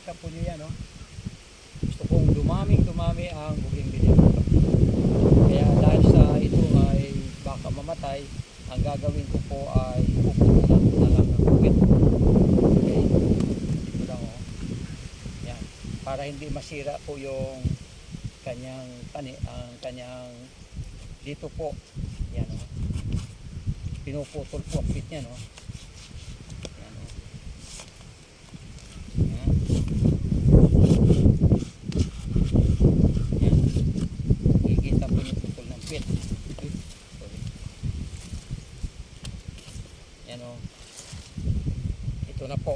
Kita po niyo yan, no? Gusto kong dumami ang bougainvillea. Kaya dahil sa ito ay baka mamatay, ang gagawin ko po ay puputulan na lang ng bukit. Okay? Ito lang, oh. Yan. Para hindi masira po yung kanyang ang kanyang dito po. Yan, oh. Pinuputol po ang pit niya, no? Yan, oh. Yan. Yan. Kikita po yung putol ng pit. Sorry. Yan, oh. Ito na po.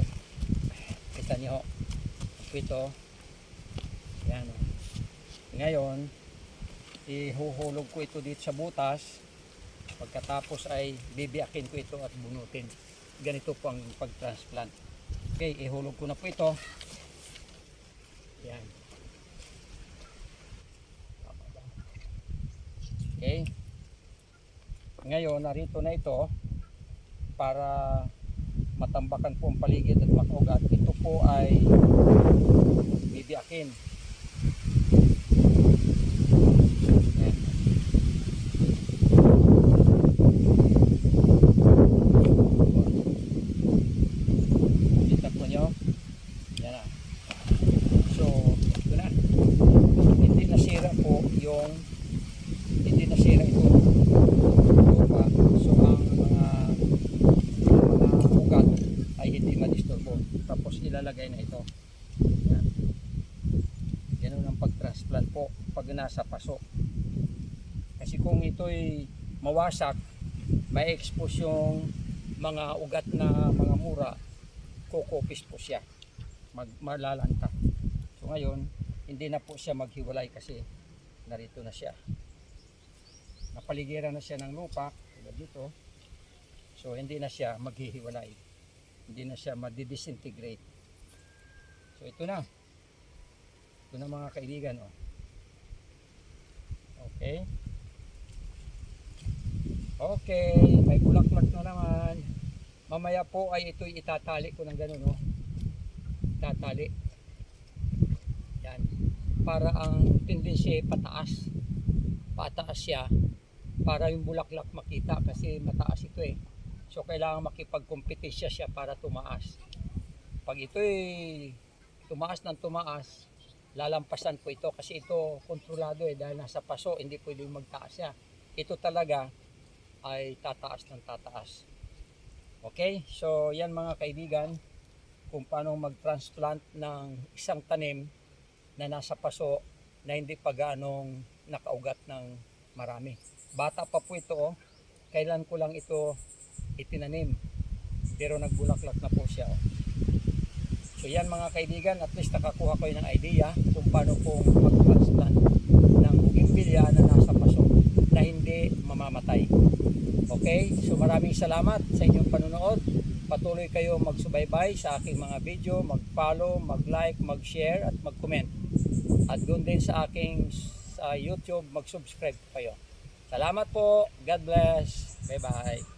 Kita niyo, ito. Yan, oh. Ngayon, ihuhulog ko ito dito sa butas. Pagkatapos ay bibiyakin ko ito at bunutin. Ganito po ang pag-transplant. Okay, ihulog ko na po ito. Yan. Okay. Ngayon, narito na ito para matambakan po ang paligid at makaugat. Ito po ay bibiyakin. Yan. Kita po nyo. Yan na. So, ito na. Hindi nasira po yung ito lupa. So, ang mga ugat ay hindi madisturbo. Tapos ilalagay na ito. Yan. Ganun ang pag-transplant po pag nasa paso. Kasi kung ito'y mawasak, may expose yung mga ugat na mga mura, kukupis po siya, malalanta. So ngayon, hindi na po siya maghiwalay kasi narito na siya. Napaligiran na siya ng lupa, tulad dito. So hindi na siya maghihiwalay. Hindi na siya madidisintegrate. So ito na. Ito na mga kaibigan, oh. Okay. Okay, may bulaklak na naman. Mamaya po ay ito'y itatali ko ng gano'n, no? Itatali. Yan. Para ang tendency pataas. Pataas siya. Para yung bulaklak makita kasi mataas ito eh. So kailangan makipagkompetisya siya para tumaas. Pag ito'y tumaas ng tumaas, lalampasan po ito kasi ito kontrolado eh dahil nasa paso, hindi pwedeng magtaas siya. Ito talaga ay tataas ng tataas. Okay, so yan mga kaibigan, kung paano mag-transplant ng isang tanim na nasa paso na hindi pa gaanong nakaugat ng marami. Bata pa po ito, oh. Kailan ko lang ito itinanim, pero nagbulaklak na po siya, oh. So yan mga kaibigan, at least nakakuha kayo ng idea kung paano po mag-transplant ng bougainvillea na nasa paso na hindi mamamatay. Okay, so maraming salamat sa inyong panonood. Patuloy kayo magsubaybay sa aking mga video, mag-follow, mag-like, mag-share at mag-comment. At doon din sa aking YouTube, mag-subscribe kayo. Salamat po. God bless. Bye-bye.